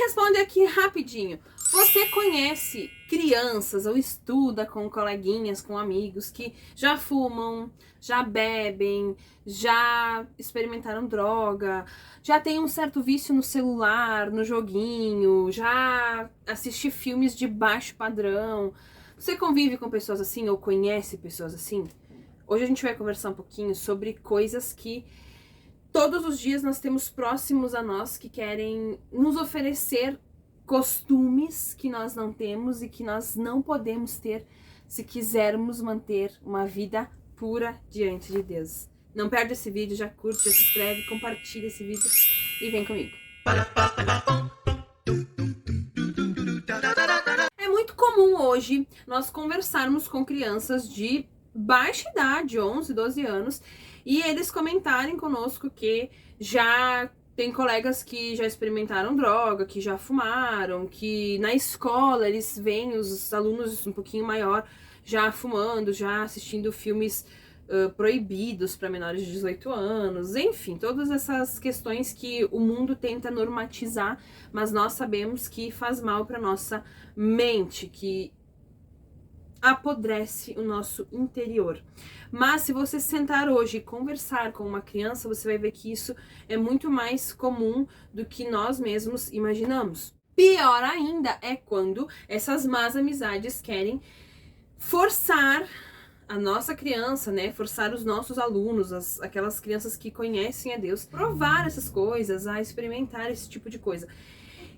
responde aqui rapidinho. Você conhece crianças ou estuda com coleguinhas, com amigos que já fumam, já bebem, já experimentaram droga, já tem um certo vício no celular, no joguinho, já assiste filmes de baixo padrão? Você convive com pessoas assim ou conhece pessoas assim? Hoje a gente vai conversar um pouquinho sobre coisas que todos os dias nós temos próximos a nós que querem nos oferecer costumes que nós não temos e que nós não podemos ter se quisermos manter uma vida pura diante de Deus. Não perde esse vídeo, já curte, já se inscreve, compartilha esse vídeo e vem comigo. É muito comum hoje nós conversarmos com crianças de baixa idade, 11, 12 anos, e eles comentarem conosco que já tem colegas que já experimentaram droga, que já fumaram, que na escola eles veem os alunos um pouquinho maior já fumando, já assistindo filmes proibidos para menores de 18 anos, enfim, todas essas questões que o mundo tenta normatizar, mas nós sabemos que faz mal para nossa mente, que apodrece o nosso interior. Mas se você sentar hoje e conversar com uma criança, você vai ver que isso é muito mais comum do que nós mesmos imaginamos. Pior ainda é quando essas más amizades querem forçar a nossa criança, né, forçar os nossos alunos, aquelas crianças que conhecem a Deus, provar essas coisas, a experimentar esse tipo de coisa.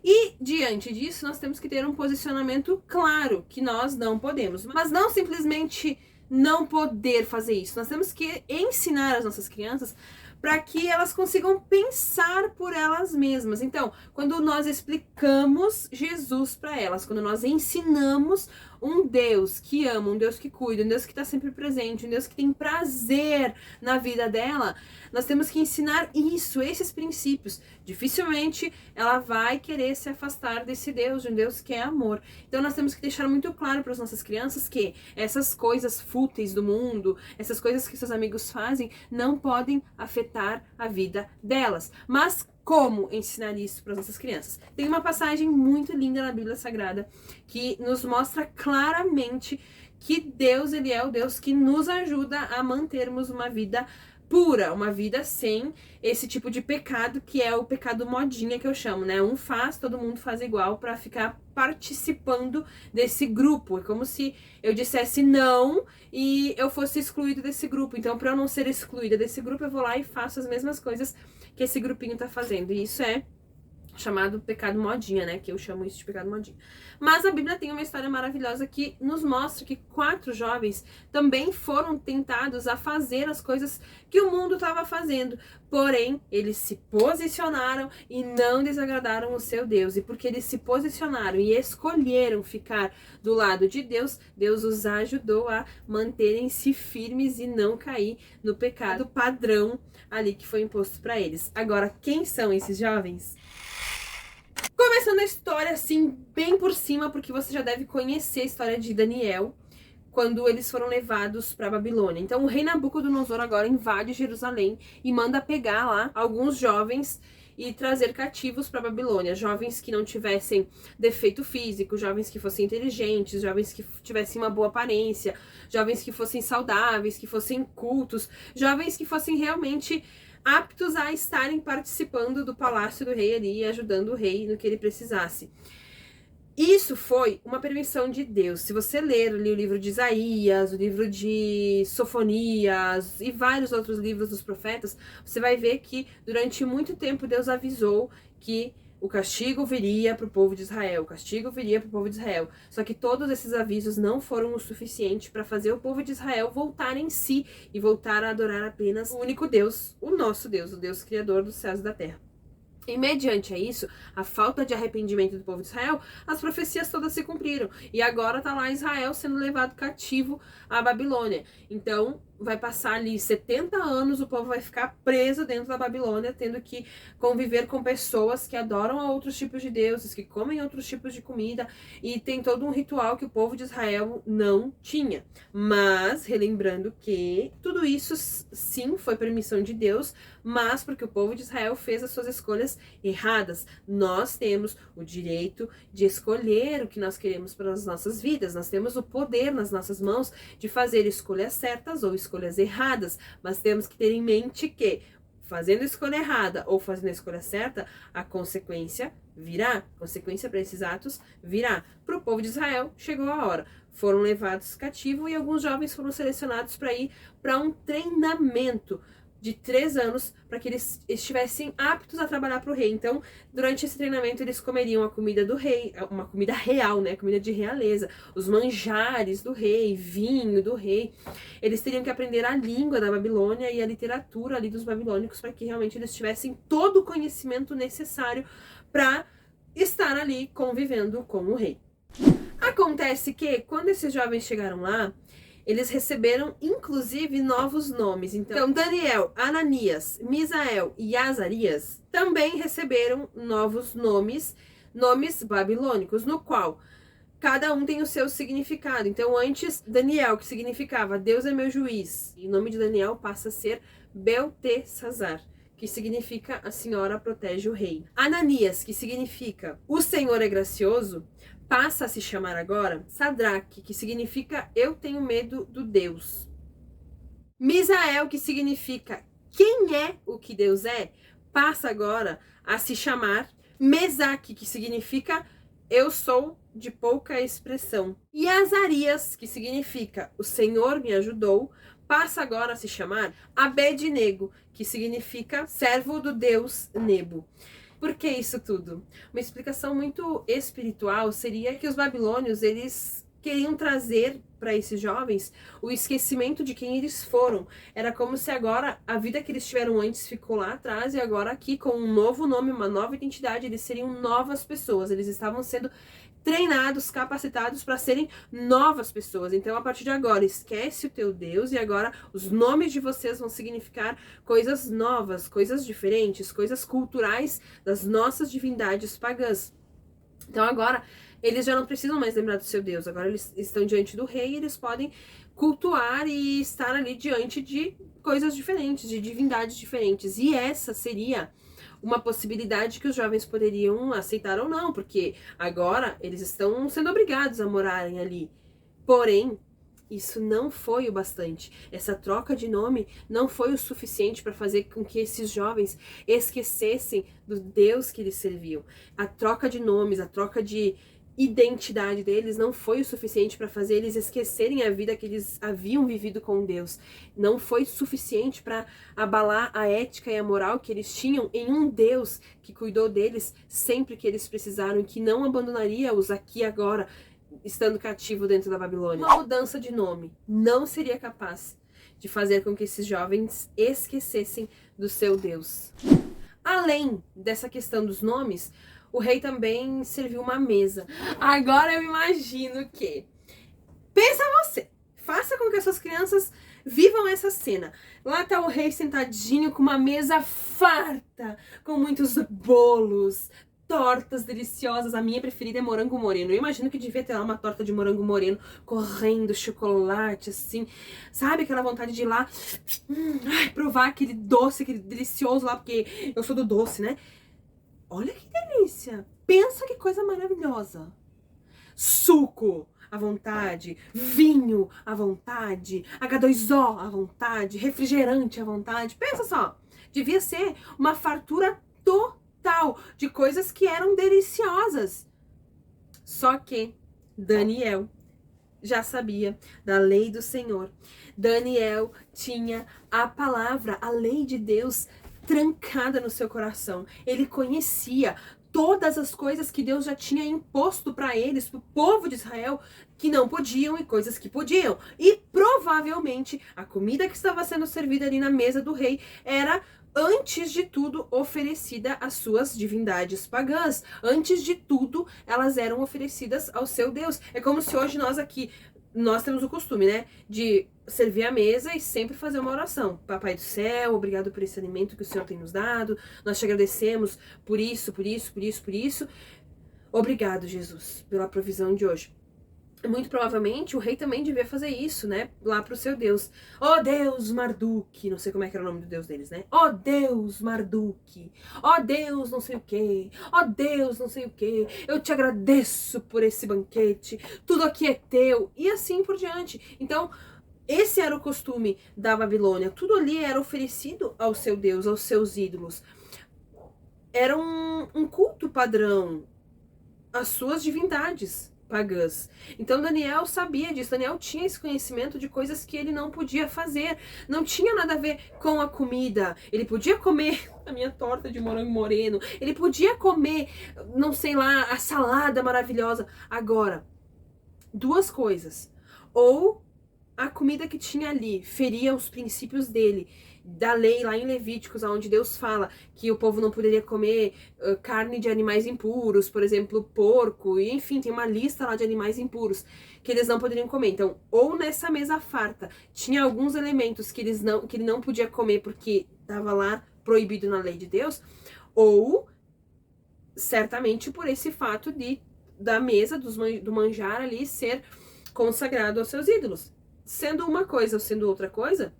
E, diante disso, nós temos que ter um posicionamento claro, que nós não podemos. Mas não simplesmente não poder fazer isso. Nós temos que ensinar as nossas crianças para que elas consigam pensar por elas mesmas. Então, quando nós explicamos Jesus para elas, quando nós ensinamos um Deus que ama, um Deus que cuida, um Deus que está sempre presente, um Deus que tem prazer na vida dela, nós temos que ensinar isso, esses princípios. Dificilmente ela vai querer se afastar desse Deus, de um Deus que é amor. Então nós temos que deixar muito claro para as nossas crianças que essas coisas fúteis do mundo, essas coisas que seus amigos fazem, não podem afetar a vida delas. Mas como ensinar isso para as nossas crianças? Tem uma passagem muito linda na Bíblia Sagrada que nos mostra claramente que Deus, ele é o Deus que nos ajuda a mantermos uma vida pura, uma vida sem esse tipo de pecado, que é o pecado modinha que eu chamo, né? Um faz, todo mundo faz igual, para ficar participando desse grupo. É como se eu dissesse não e eu fosse excluído desse grupo. Então, para eu não ser excluída desse grupo, eu vou lá e faço as mesmas coisas que esse grupinho tá fazendo. E isso é chamado pecado modinha, né? Que eu chamo isso de pecado modinha. Mas a Bíblia tem uma história maravilhosa que nos mostra que 4 jovens também foram tentados a fazer as coisas que o mundo estava fazendo. Porém, eles se posicionaram e não desagradaram o seu Deus. E porque eles se posicionaram e escolheram ficar do lado de Deus, Deus os ajudou a manterem-se firmes e não cair no pecado padrão ali que foi imposto para eles. Agora, quem são esses jovens? Começando a história assim, bem por cima, porque você já deve conhecer a história de Daniel, quando eles foram levados para Babilônia. Então o rei Nabucodonosor agora invade Jerusalém e manda pegar lá alguns jovens e trazer cativos para Babilônia. Jovens que não tivessem defeito físico, jovens que fossem inteligentes, jovens que tivessem uma boa aparência, jovens que fossem saudáveis, que fossem cultos, jovens que fossem realmente aptos a estarem participando do palácio do rei ali e ajudando o rei no que ele precisasse. Isso foi uma permissão de Deus. Se você ler ali o livro de Isaías, o livro de Sofonias e vários outros livros dos profetas, você vai ver que durante muito tempo Deus avisou que o castigo viria para o povo de Israel, o castigo viria para o povo de Israel. Só que todos esses avisos não foram o suficiente para fazer o povo de Israel voltar em si e voltar a adorar apenas o único Deus, o nosso Deus, o Deus criador dos céus e da terra. E mediante a isso, a falta de arrependimento do povo de Israel, as profecias todas se cumpriram. E agora está lá Israel sendo levado cativo à Babilônia. Então, vai passar ali 70 anos, o povo vai ficar preso dentro da Babilônia, tendo que conviver com pessoas que adoram a outros tipos de deuses, que comem outros tipos de comida, e tem todo um ritual que o povo de Israel não tinha. Mas, relembrando que tudo isso, sim, foi permissão de Deus, mas porque o povo de Israel fez as suas escolhas erradas. Nós temos o direito de escolher o que nós queremos para as nossas vidas, nós temos o poder nas nossas mãos de fazer escolhas certas ou escolhas erradas, mas temos que ter em mente que, fazendo a escolha errada ou fazendo a escolha certa, a consequência virá. A consequência para esses atos virá. Para o povo de Israel, chegou a hora. Foram levados cativo e alguns jovens foram selecionados para ir para um treinamento de 3 anos, para que eles estivessem aptos a trabalhar para o rei. Então, durante esse treinamento, eles comeriam a comida do rei, uma comida real, né? Comida de realeza, os manjares do rei, vinho do rei. Eles teriam que aprender a língua da Babilônia e a literatura ali dos babilônicos, para que realmente eles tivessem todo o conhecimento necessário para estar ali convivendo com o rei. Acontece que, quando esses jovens chegaram lá, eles receberam, inclusive, novos nomes. Então, Daniel, Ananias, Misael e Azarias também receberam novos nomes babilônicos, no qual cada um tem o seu significado. Então, antes, Daniel, que significava Deus é meu juiz, e o nome de Daniel passa a ser Beltesazar, que significa a senhora protege o rei. Ananias, que significa o Senhor é gracioso, passa a se chamar agora Sadraque, que significa eu tenho medo do Deus. Misael, que significa quem é o que Deus é, passa agora a se chamar Mesaque, que significa eu sou de pouca expressão. E Azarias, que significa o Senhor me ajudou, passa agora a se chamar Abednego, que significa servo do Deus Nebo. Por que isso tudo? Uma explicação muito espiritual seria que os babilônios, eles queriam trazer para esses jovens o esquecimento de quem eles foram. Era como se agora a vida que eles tiveram antes ficou lá atrás e agora aqui com um novo nome, uma nova identidade, eles seriam novas pessoas. Eles estavam sendo treinados, capacitados para serem novas pessoas. Então, a partir de agora, esquece o teu Deus e agora os nomes de vocês vão significar coisas novas, coisas diferentes, coisas culturais das nossas divindades pagãs. Então, agora, eles já não precisam mais lembrar do seu Deus. Agora, eles estão diante do rei e eles podem cultuar e estar ali diante de coisas diferentes, de divindades diferentes. E essa seria uma possibilidade que os jovens poderiam aceitar ou não, porque agora eles estão sendo obrigados a morarem ali. Porém, isso não foi o bastante. Essa troca de nome não foi o suficiente para fazer com que esses jovens esquecessem do Deus que eles serviam. A troca de nomes, a troca de identidade deles não foi o suficiente para fazer eles esquecerem a vida que eles haviam vivido com Deus. Não foi suficiente para abalar a ética e a moral que eles tinham em um Deus que cuidou deles sempre que eles precisaram e que não abandonaria-os aqui agora, estando cativo dentro da Babilônia. Uma mudança de nome não seria capaz de fazer com que esses jovens esquecessem do seu Deus. Além dessa questão dos nomes, o rei também serviu uma mesa. Agora eu imagino que... Pensa você, faça com que as suas crianças vivam essa cena. Lá tá o rei sentadinho com uma mesa farta, com muitos bolos, tortas deliciosas. A minha preferida é morango moreno. Eu imagino que devia ter lá uma torta de morango moreno, correndo chocolate, assim. Sabe aquela vontade de ir lá, provar aquele doce, aquele delicioso lá, porque eu sou do doce, né? Olha que delícia! Pensa que coisa maravilhosa! Suco à vontade, vinho à vontade, H2O à vontade, refrigerante à vontade. Pensa só! Devia ser uma fartura total de coisas que eram deliciosas. Só que Daniel já sabia da lei do Senhor. Daniel tinha a palavra, a lei de Deus trancada no seu coração. Ele conhecia todas as coisas que Deus já tinha imposto para eles, para o povo de Israel, que não podiam e coisas que podiam. E provavelmente a comida que estava sendo servida ali na mesa do rei era, antes de tudo, oferecida às suas divindades pagãs. Antes de tudo, elas eram oferecidas ao seu Deus. É como se hoje nós aqui nós temos o costume, né, de servir a mesa e sempre fazer uma oração. Papai do céu, obrigado por esse alimento que o Senhor tem nos dado. Nós te agradecemos por isso, por isso, por isso, por isso. Obrigado, Jesus, pela provisão de hoje. Muito provavelmente o rei também devia fazer isso, né? Lá pro seu Deus. Ó Deus Marduk, não sei como é que era o nome do Deus deles, né? Ó Deus Marduk, ó Deus não sei o que, ó Deus não sei o que, eu te agradeço por esse banquete, tudo aqui é teu, e assim por diante. Então, esse era o costume da Babilônia, tudo ali era oferecido ao seu Deus, aos seus ídolos. Era um culto padrão às suas divindades pagãs. Então Daniel sabia disso, Daniel tinha esse conhecimento de coisas que ele não podia fazer, não tinha nada a ver com a comida. Ele podia comer a minha torta de morango moreno, ele podia comer, não sei lá, a salada maravilhosa. Agora, duas coisas: ou a comida que tinha ali feria os princípios dele, da lei lá em Levíticos, onde Deus fala que o povo não poderia comer carne de animais impuros, por exemplo, porco, e enfim, tem uma lista lá de animais impuros que eles não poderiam comer. Então, ou nessa mesa farta tinha alguns elementos que ele não podia comer porque estava lá proibido na lei de Deus, ou certamente por esse fato da mesa do manjar ali ser consagrado aos seus ídolos. Sendo uma coisa ou sendo outra coisa,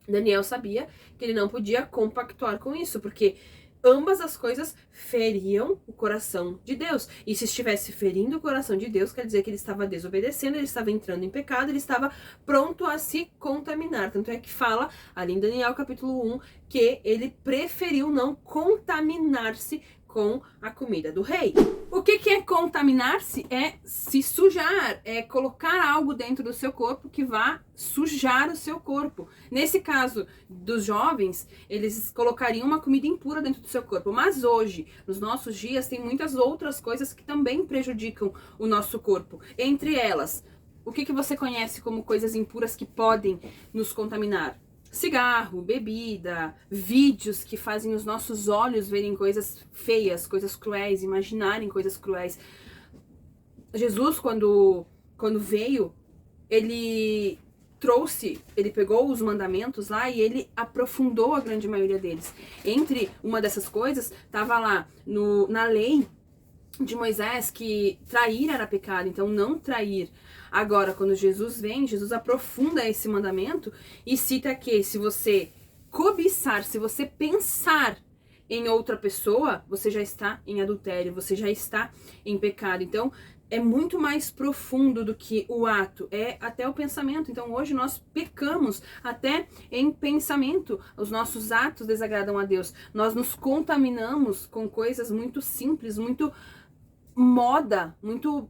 Daniel sabia que ele não podia compactuar com isso, porque ambas as coisas feriam o coração de Deus. E se estivesse ferindo o coração de Deus, quer dizer que ele estava desobedecendo, ele estava entrando em pecado, ele estava pronto a se contaminar. Tanto é que fala, ali em Daniel capítulo 1, que ele preferiu não contaminar-se com a comida do rei. O que é contaminar-se? É se sujar, é colocar algo dentro do seu corpo que vá sujar o seu corpo. Nesse caso dos jovens, eles colocariam uma comida impura dentro do seu corpo. Mas hoje, nos nossos dias, tem muitas outras coisas que também prejudicam o nosso corpo. Entre elas, o que você conhece como coisas impuras que podem nos contaminar? Cigarro, bebida, vídeos que fazem os nossos olhos verem coisas feias, coisas cruéis, imaginarem coisas cruéis. Jesus, quando veio, ele pegou os mandamentos lá e ele aprofundou a grande maioria deles. Entre uma dessas coisas, estava lá na lei de Moisés que trair era pecado, então não trair. Agora, quando Jesus vem, Jesus aprofunda esse mandamento e cita que se você cobiçar, se você pensar em outra pessoa, você já está em adultério, você já está em pecado. Então, é muito mais profundo do que o ato, é até o pensamento. Então, hoje nós pecamos até em pensamento. Os nossos atos desagradam a Deus. Nós nos contaminamos com coisas muito simples, muito moda, muito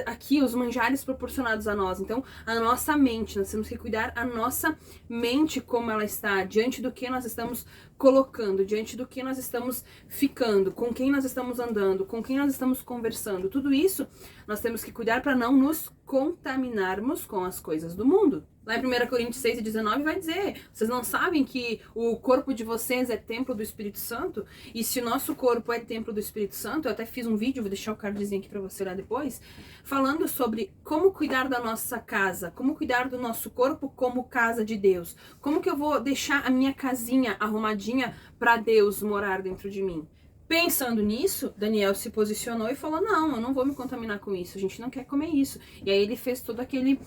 aqui os manjares proporcionados a nós. Então, a nossa mente, nós temos que cuidar a nossa mente como ela está, diante do que nós estamos colocando, diante do que nós estamos ficando, com quem nós estamos andando, com quem nós estamos conversando. Tudo isso nós temos que cuidar para não nos contaminarmos com as coisas do mundo. Lá em 1 Coríntios 6:19 vai dizer: vocês não sabem que o corpo de vocês é templo do Espírito Santo? E se o nosso corpo é templo do Espírito Santo, eu até fiz um vídeo, vou deixar o cardzinho aqui para você olhar depois, falando sobre como cuidar da nossa casa, como cuidar do nosso corpo como casa de Deus. Como que eu vou deixar a minha casinha arrumadinha para Deus morar dentro de mim? Pensando nisso, Daniel se posicionou e falou: não, eu não vou me contaminar com isso, a gente não quer comer isso. E aí ele fez todo aquele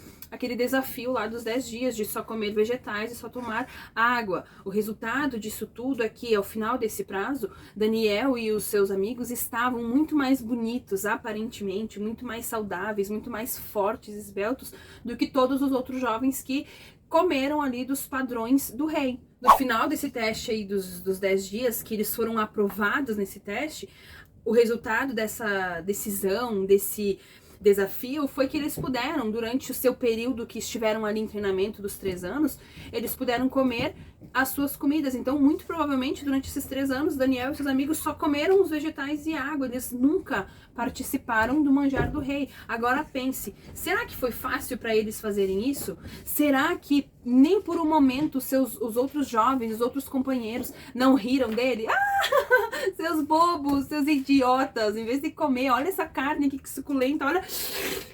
desafio lá dos 10 dias de só comer vegetais e só tomar água. O resultado disso tudo é que, ao final desse prazo, Daniel e os seus amigos estavam muito mais bonitos, aparentemente, muito mais saudáveis, muito mais fortes, esbeltos, do que todos os outros jovens que comeram ali dos padrões do rei. No final desse teste aí dos 10 dias, que eles foram aprovados nesse teste, o resultado dessa decisão, desse desafio, foi que eles puderam, durante o seu período que estiveram ali em treinamento dos 3 anos, eles puderam comer as suas comidas. Então, muito provavelmente, durante esses 3 anos, Daniel e seus amigos só comeram os vegetais e água. Eles nunca participaram do manjar do rei. Agora pense, será que foi fácil para eles fazerem isso? Será que Nem por um momento os outros jovens, os outros companheiros não riram dele. Ah, seus bobos, seus idiotas, em vez de comer, olha essa carne aqui que suculenta, olha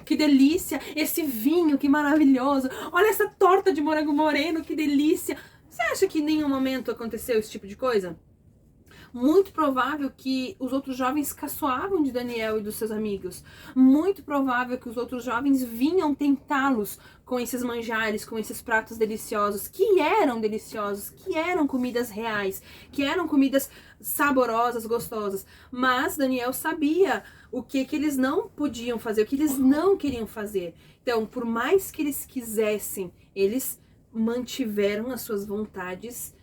que delícia, esse vinho que maravilhoso, olha essa torta de morango moreno, que delícia. Você acha que em nenhum momento aconteceu esse tipo de coisa? Muito provável que os outros jovens caçoavam de Daniel e dos seus amigos. Muito provável que os outros jovens vinham tentá-los com esses manjares, com esses pratos deliciosos, que eram deliciosos, que eram comidas reais, que eram comidas saborosas, gostosas. Mas Daniel sabia o que eles não podiam fazer, o que eles não queriam fazer. Então, por mais que eles quisessem, eles mantiveram as suas vontades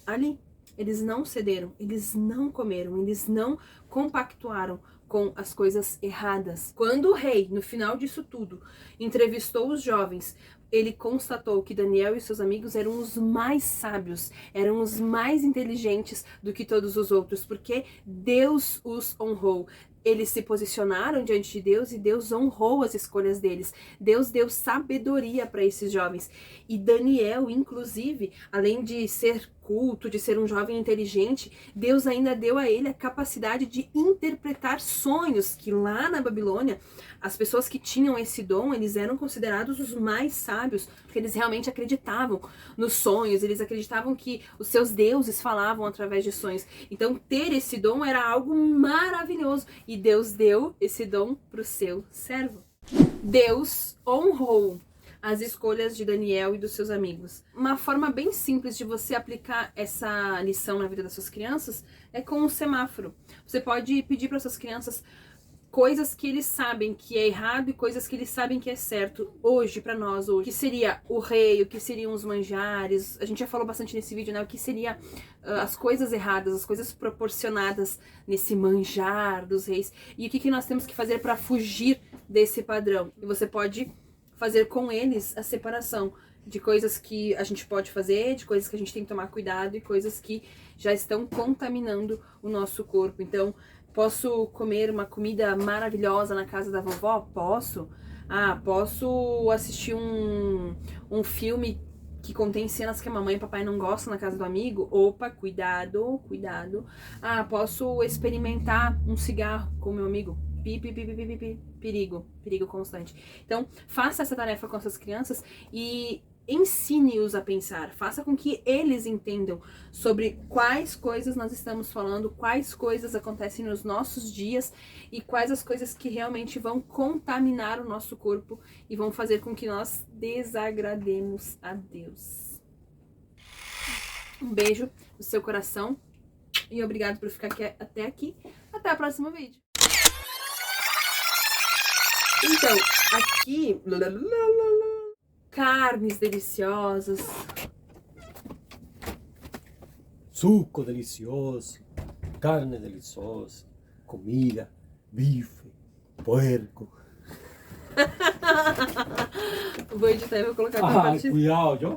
ali. Eles não cederam, eles não comeram, eles não compactuaram com as coisas erradas. Quando o rei, no final disso tudo, entrevistou os jovens, ele constatou que Daniel e seus amigos eram os mais sábios, eram os mais inteligentes do que todos os outros, porque Deus os honrou. Eles se posicionaram diante de Deus e Deus honrou as escolhas deles. Deus deu sabedoria para esses jovens. E Daniel, inclusive, além de ser culto, de ser um jovem inteligente, Deus ainda deu a ele a capacidade de interpretar sonhos, que lá na Babilônia, as pessoas que tinham esse dom, eles eram considerados os mais sábios, porque eles realmente acreditavam nos sonhos, eles acreditavam que os seus deuses falavam através de sonhos. Então, ter esse dom era algo maravilhoso. E Deus deu esse dom para o seu servo. Deus honrou as escolhas de Daniel e dos seus amigos. Uma forma bem simples de você aplicar essa lição na vida das suas crianças é com um semáforo. Você pode pedir para suas crianças coisas que eles sabem que é errado e coisas que eles sabem que é certo hoje, para nós hoje. O que seria o rei, o que seriam os manjares, a gente já falou bastante nesse vídeo, né? O que seria as coisas erradas, as coisas proporcionadas nesse manjar dos reis. E o que nós temos que fazer para fugir desse padrão. E você pode fazer com eles a separação de coisas que a gente pode fazer, de coisas que a gente tem que tomar cuidado e coisas que já estão contaminando o nosso corpo. Então, posso comer uma comida maravilhosa na casa da vovó? Posso. Ah, posso assistir um filme que contém cenas que a mamãe e o papai não gostam na casa do amigo? Opa, cuidado, cuidado. Ah, posso experimentar um cigarro com o meu amigo? Perigo, perigo constante. Então, faça essa tarefa com essas crianças e ensine-os a pensar, faça com que eles entendam sobre quais coisas nós estamos falando, quais coisas acontecem nos nossos dias e quais as coisas que realmente vão contaminar o nosso corpo e vão fazer com que nós desagrademos a Deus. Um beijo no seu coração e obrigado por ficar aqui, até aqui. Até o próximo vídeo. Então, aqui... carnes deliciosas. Suco delicioso, carne deliciosa, comida, bife, puerco. Vou editar e vou colocar pra parte. Cuidado, yo.